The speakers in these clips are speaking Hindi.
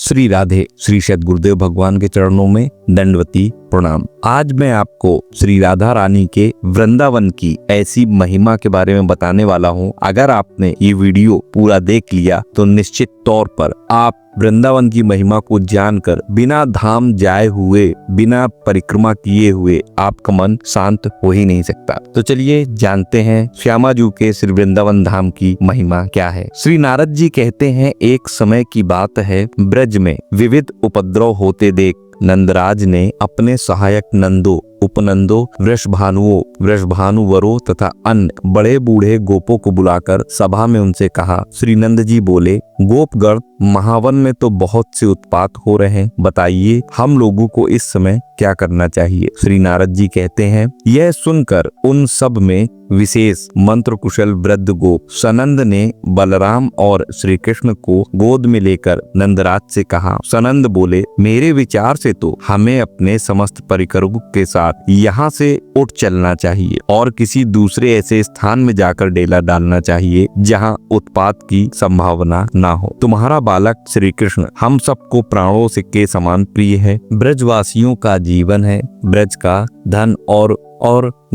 श्री राधे। श्री सद्गुरुदेव भगवान के चरणों में दंडवती प्रणाम। आज मैं आपको श्री राधा रानी के वृंदावन की ऐसी महिमा के बारे में बताने वाला हूँ। अगर आपने ये वीडियो पूरा देख लिया तो निश्चित तौर पर आप वृंदावन की महिमा को जानकर बिना धाम जाए हुए, बिना परिक्रमा किए हुए आपका मन शांत हो ही नहीं सकता। तो चलिए जानते हैं श्यामाजू के श्री वृंदावन धाम की महिमा क्या है। श्री नारद जी कहते हैं, एक समय की बात है, ब्रज में विविध उपद्रव होते देख नंदराज ने अपने सहायक नंदो, उपनंदो, वृषभानुओं, वृषभानुवरों तथा अन्य बड़े बूढ़े गोपों को बुलाकर सभा में उनसे कहा। श्री नंद जी बोले, गोपगण, महावन में तो बहुत से उत्पात हो रहे हैं, बताइए हम लोगों को इस समय क्या करना चाहिए। श्री नारद जी कहते हैं, यह सुनकर उन सब में विशेष मंत्र कुशल वृद्ध गोप सनंद ने बलराम और श्री कृष्ण को गोद में लेकर नंदराज से कहा। सनंद बोले, मेरे विचार से तो हमें अपने समस्त परिकरों के साथ यहाँ से उठ चलना चाहिए और किसी दूसरे ऐसे स्थान में जाकर डेरा डालना चाहिए जहाँ उत्पात की संभावना ना हो। तुम्हारा बालक श्री कृष्ण हम सबको प्राणों से के समान प्रिय है, ब्रजवासियों का जीवन है, ब्रज का धन और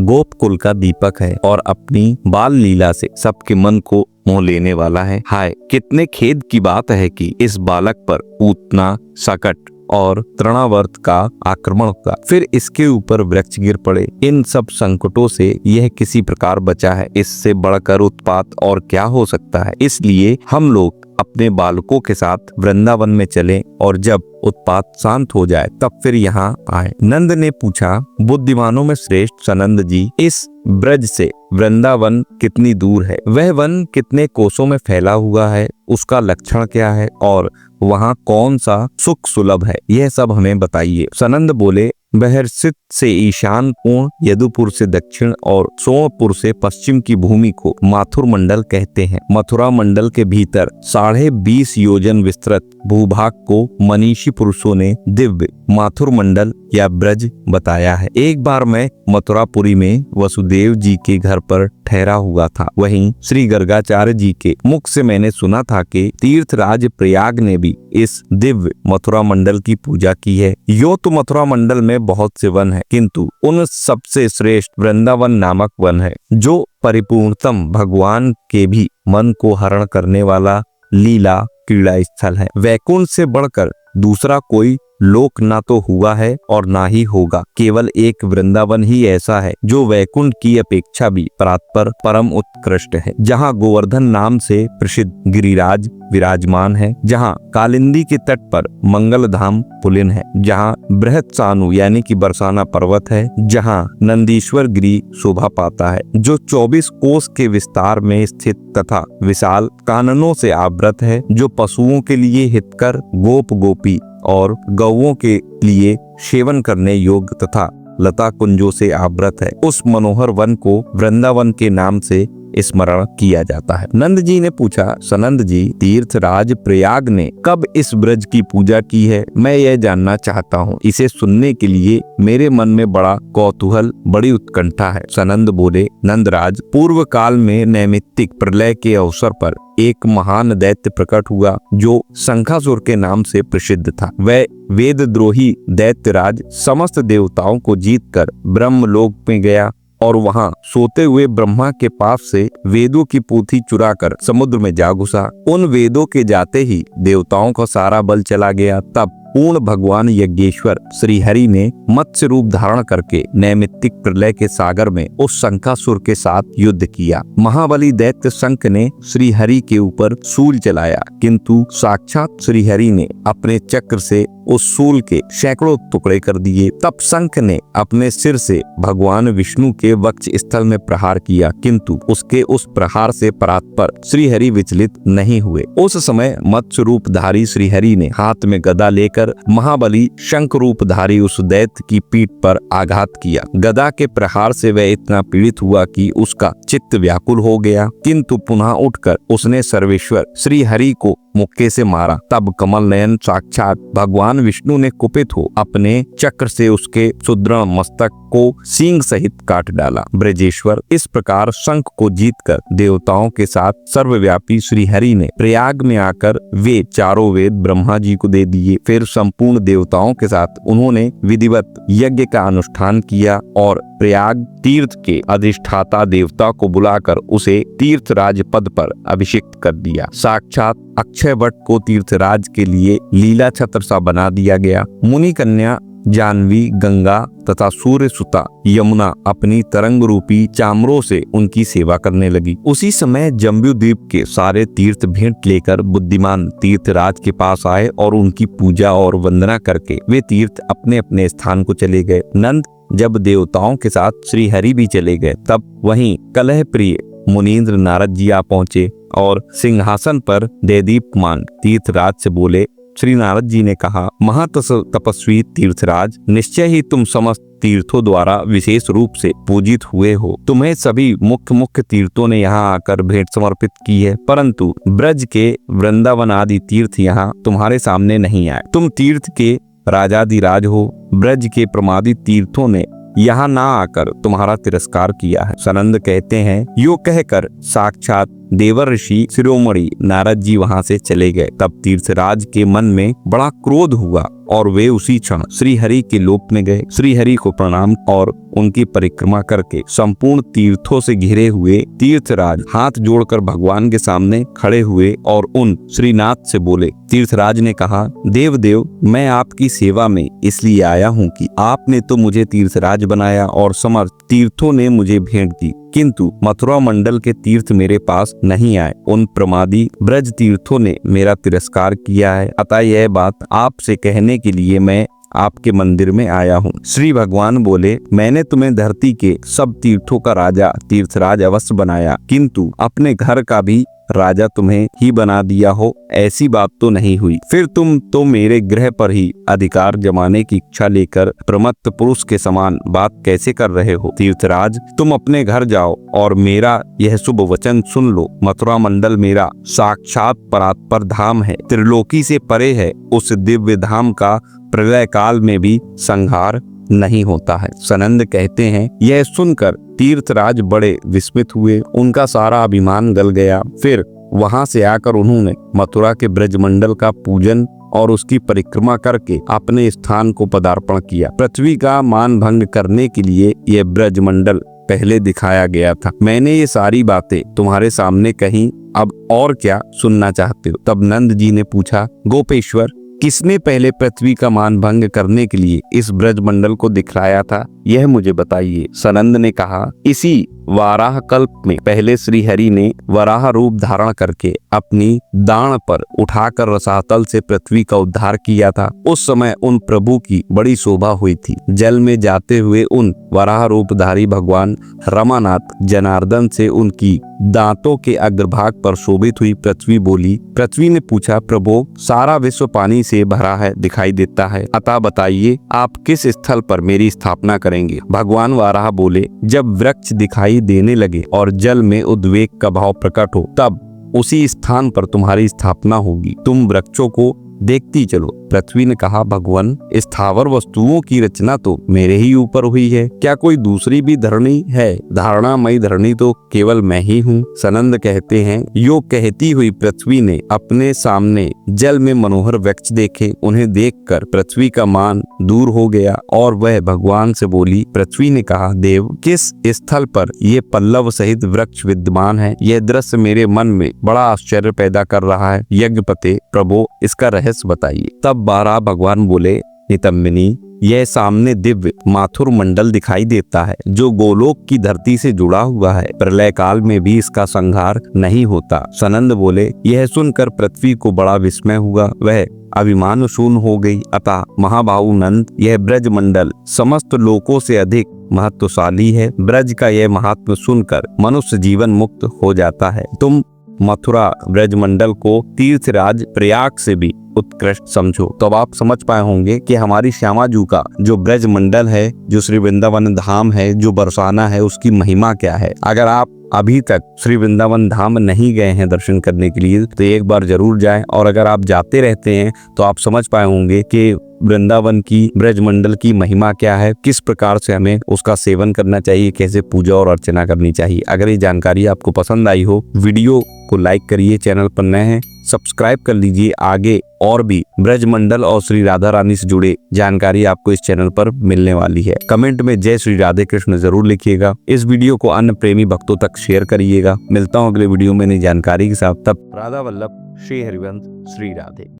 गोपकुल का दीपक है और अपनी बाल लीला से सबके मन को मोह लेने वाला है। हाय, कितने खेद की बात है कि इस बालक पर पूतना, शकट और तृणावर्त का आक्रमण हुआ, फिर इसके ऊपर वृक्ष गिर पड़े। इन सब संकटों से यह किसी प्रकार बचा है। इससे बढ़कर उत्पात और क्या हो सकता है। इसलिए हम लोग अपने बालकों के साथ वृंदावन में चलें और जब उत्पात शांत हो जाए तब फिर यहाँ आए। नंद ने पूछा, बुद्धिमानों में श्रेष्ठ सनंद जी, इस ब्रज से वृंदावन कितनी दूर है, वह वन कितने कोसों में फैला हुआ है, उसका लक्षण क्या है और वहाँ कौन सा सुख सुलभ है, यह सब हमें बताइए। सनंद बोले, बहर्षित से ईशान कोण, यदुपुर से दक्षिण और सोमपुर से पश्चिम की भूमि को माथुर मंडल कहते हैं। मथुरा मंडल के भीतर 20.5 योजन विस्तृत भूभाग को मनीषी पुरुषों ने दिव्य माथुर मंडल या ब्रज बताया है। एक बार मैं मथुरापुरी में वसुदेव जी के घर पर ठहरा हुआ था। वहीं श्री गर्गाचार्य जी के मुख से मैंने सुना था कि तीर्थराज प्रयाग ने भी इस दिव्य मथुरा मंडल की पूजा की है। यो तो मथुरा मंडल में बहुत से वन है, किंतु उन सबसे श्रेष्ठ वृंदावन नामक वन है, जो परिपूर्णतम भगवान के भी मन को हरण करने वाला लीला क्रीड़ा स्थल है। वैकुंठ से बढ़कर दूसरा कोई लोक ना तो हुआ है और ना ही होगा। केवल एक वृंदावन ही ऐसा है जो वैकुंठ की अपेक्षा भी परात्पर परम उत्कृष्ट है, जहाँ गोवर्धन नाम से प्रसिद्ध गिरिराज विराजमान है, जहाँ कालिंदी के तट पर मंगल धाम पुलिन है, जहाँ बृहत सानु यानी कि बरसाना पर्वत है, जहाँ नंदीश्वर गिरी शोभा पाता है, जो 24 कोस के विस्तार में स्थित तथा विशाल काननों से आवृत है, जो पशुओं के लिए हितकर, गोप गोपी और गौओं के लिए सेवन करने योग्य तथा लता कुंजों से आवृत है। उस मनोहर वन को वृंदावन के नाम से स्मरण किया जाता है। नंद जी ने पूछा, सनंद जी, तीर्थराज प्रयाग ने कब इस ब्रज की पूजा की है, मैं यह जानना चाहता हूँ। इसे सुनने के लिए मेरे मन में बड़ा कौतूहल, बड़ी उत्कंठा है। सनंद बोले, नंदराज, पूर्व काल में नैमित्तिक प्रलय के अवसर पर एक महान दैत्य प्रकट हुआ जो शंखासुर के नाम से प्रसिद्ध था। वह वेदद्रोही दैत्यराज समस्त देवताओं को जीतकर ब्रह्मलोक में गया और वहां सोते हुए ब्रह्मा के पास से वेदों की पोथी चुराकर समुद्र में जा घुसा। उन वेदों के जाते ही देवताओं का सारा बल चला गया। तब पूर्ण भगवान यज्ञेश्वर श्री हरि ने मत्स्य रूप धारण करके नैमित्तिक प्रलय के सागर में उस शंखासुर के साथ युद्ध किया। महाबली दैत्य शंख ने श्री हरि के ऊपर शूल चलाया, किंतु साक्षात श्री हरि ने अपने चक्र से उस शूल के सैकड़ों टुकड़े कर दिए। तब शंख ने अपने सिर से भगवान विष्णु के वक्ष स्थल में प्रहार किया, किंतु उसके उस प्रहार से परात्पर श्री हरि विचलित नहीं हुए। उस समय मत्स्य रूपधारी श्री हरि ने हाथ में गदा लेकर महाबली शंख रूपधारी उस दैत्य की पीठ पर आघात किया। गदा के प्रहार से वह इतना पीड़ित हुआ कि उसका चित्त व्याकुल हो गया, किंतु पुनः उठकर उसने सर्वेश्वर श्री हरि को मुक्के से मारा। तब कमल नयन साक्षात भगवान विष्णु ने कुपित हो अपने चक्र से उसके सुदृढ़ मस्तक को सींग सहित काट डाला। ब्रजेश्वर इस प्रकार शंख को जीतकर देवताओं के साथ सर्वव्यापी श्री हरि ने प्रयाग में आकर वे चारों वेद ब्रह्मा जी को दे दिए। फिर संपूर्ण देवताओं के साथ उन्होंने विधिवत यज्ञ का अनुष्ठान किया और प्रयाग तीर्थ के अधिष्ठाता देवता को बुलाकर उसे तीर्थराज पद पर अभिषिक्त कर दिया। साक्षात अक्षय वट को तीर्थराज के लिए लीला छत्र सा बना दिया गया। मुनि कन्या जानवी, गंगा तथा सूर्य सुता यमुना अपनी तरंग रूपी चामरों से उनकी सेवा करने लगी। उसी समय जम्बूद्वीप के सारे तीर्थ भेंट लेकर बुद्धिमान तीर्थराज के पास आए और उनकी पूजा और वंदना करके वे तीर्थ अपने अपने स्थान को चले गए। नंद जब देवताओं के साथ श्री हरि भी चले गए, तब वहीं कलह प्रिय मुनीन्द्र नारद जी आ पहुंचे और सिंहासन पर दैदीप्यमान तीर्थराज से बोले। श्री नारद जी ने कहा, महातपस्वी तीर्थराज, निश्चय ही तुम समस्त तीर्थों द्वारा विशेष रूप से पूजित हुए हो। तुम्हें सभी मुख्य मुख्य तीर्थों ने यहाँ आकर भेंट समर्पित की है, परंतु ब्रज के वृंदावन आदि तीर्थ यहाँ तुम्हारे सामने नहीं आए। तुम तीर्थ के राजाधिराज हो। ब्रज के प्रमादित तीर्थों ने यहाँ ना आकर तुम्हारा तिरस्कार किया है। सनंद कहते हैं, यो कहकर साक्षात देवर ऋषि शिरोमणि नारद जी वहां से चले गए। तब तीर्थराज के मन में बड़ा क्रोध हुआ और वे उसी क्षण श्री हरि के लोक में गए। श्री हरि को प्रणाम और उनकी परिक्रमा करके संपूर्ण तीर्थों से घिरे हुए तीर्थराज हाथ जोड़कर भगवान के सामने खड़े हुए और उन श्रीनाथ से बोले। तीर्थराज ने कहा, देव, मैं आपकी सेवा में इसलिए आया हूँ कि आपने तो मुझे तीर्थराज बनाया और समस्त तीर्थों ने मुझे भेंट दी, किंतु मथुरा मंडल के तीर्थ मेरे पास नहीं आए। उन प्रमादी ब्रज तीर्थों ने मेरा तिरस्कार किया है। अतः यह बात आपसे कहने के लिए मैं आपके मंदिर में आया हूँ। श्री भगवान बोले, मैंने तुम्हें धरती के सब तीर्थों का राजा तीर्थराज अवश्य बनाया, किंतु अपने घर का भी राजा तुम्हें ही बना दिया हो, ऐसी बात तो नहीं हुई। फिर तुम तो मेरे ग्रह पर ही अधिकार जमाने की इच्छा लेकर प्रमत्त पुरुष के समान बात कैसे कर रहे हो? तीर्थराज, तुम अपने घर जाओ और मेरा यह शुभ वचन सुन लो। मथुरा मंडल मेरा साक्षात परात्पर धाम है, त्रिलोकी से परे है। उस दिव्य धाम का प्रलय काल में भी संहार नहीं होता है। सनंद कहते हैं, यह सुनकर तीर्थराज बड़े विस्मित हुए, उनका सारा अभिमान गल गया। फिर वहां से आकर उन्होंने मथुरा के ब्रजमंडल का पूजन और उसकी परिक्रमा करके अपने स्थान को पदार्पण किया। पृथ्वी का मान भंग करने के लिए यह ब्रजमंडल पहले दिखाया गया था। मैंने ये सारी बातें तुम्हारे सामने कही, अब और क्या सुनना चाहते हो? तब नंद जी ने पूछा, गोपेश्वर, किसने पहले पृथ्वी का मान भंग करने के लिए इस ब्रजमंडल को दिखलाया था, यह मुझे बताइए। सनंद ने कहा, इसी वाराह कल्प में पहले श्री हरि ने वराह रूप धारण करके अपनी दाण पर उठाकर रसातल से पृथ्वी का उद्धार किया था। उस समय उन प्रभु की बड़ी शोभा हुई थी। जल में जाते हुए उन वराह रूपधारी भगवान रमानाथ जनार्दन से उनकी दांतों के अग्रभाग पर शोभित हुई पृथ्वी बोली। पृथ्वी ने पूछा, प्रभु, सारा विश्व पानी से भरा है दिखाई देता है, अतः बताइए आप किस स्थल पर मेरी स्थापना करेंगे? भगवान वाराह बोले, जब वृक्ष दिखाई देने लगे और जल में उद्वेग का भाव प्रकट हो, तब उसी स्थान पर तुम्हारी स्थापना होगी। तुम वृक्षों को देखती चलो। पृथ्वी ने कहा, भगवान, स्थावर वस्तुओं की रचना तो मेरे ही ऊपर हुई है, क्या कोई दूसरी भी धरणी है? धारणामयी धरणी तो केवल मैं ही हूँ। सनंद कहते हैं, यो कहती हुई पृथ्वी ने अपने सामने जल में मनोहर वृक्ष देखे। उन्हें देखकर पृथ्वी का मान दूर हो गया और वह भगवान से बोली। पृथ्वी ने कहा, देव, किस स्थल पर ये पल्लव सहित वृक्ष विद्यमान है? यह दृश्य मेरे मन में बड़ा आश्चर्य पैदा कर रहा है। यज्ञपते, प्रभु, इसका रहस्य बताइए। तब बारह भगवान बोले, नितंबिनी, यह सामने दिव्य माथुर मंडल दिखाई देता है जो गोलोक की धरती से जुड़ा हुआ है। प्रलय काल में भी इसका संहार नहीं होता। सनंद बोले, यह सुनकर पृथ्वी को बड़ा विस्मय हुआ, वह अभिमान शून्य हो गई। अतः महाबाहु नंद, यह ब्रज मंडल समस्त लोकों से अधिक महत्वशाली है। ब्रज का यह महात्म सुनकर मनुष्य जीवन मुक्त हो जाता है। तुम मथुरा ब्रजमंडल को तीर्थराज प्रयाग से भी उत्कृष्ट समझो। तो अब आप समझ पाए होंगे कि हमारी श्यामा जू का जो ब्रजमंडल है, जो श्री वृंदावन धाम है, जो बरसाना है, उसकी महिमा क्या है। अगर आप अभी तक श्री वृंदावन धाम नहीं गए हैं दर्शन करने के लिए तो एक बार जरूर जाएं। और अगर आप जाते रहते हैं तो आप समझ पाए होंगे कि वृंदावन की ब्रजमंडल की महिमा क्या है, किस प्रकार से हमें उसका सेवन करना चाहिए, कैसे पूजा और अर्चना करनी चाहिए। अगर ये जानकारी आपको पसंद आई हो, वीडियो को लाइक करिए, चैनल पर नए हैं सब्सक्राइब कर लीजिए। आगे और भी ब्रजमंडल और श्री राधा रानी से जुड़े जानकारी आपको इस चैनल पर मिलने वाली है। कमेंट में जय श्री राधे कृष्ण जरूर लिखिएगा। इस वीडियो को अन्य प्रेमी भक्तों तक शेयर करिएगा। मिलता हूँ अगले वीडियो में नई जानकारी के साथ। तब राधा वल्लभ श्री हरिवंश श्री राधे।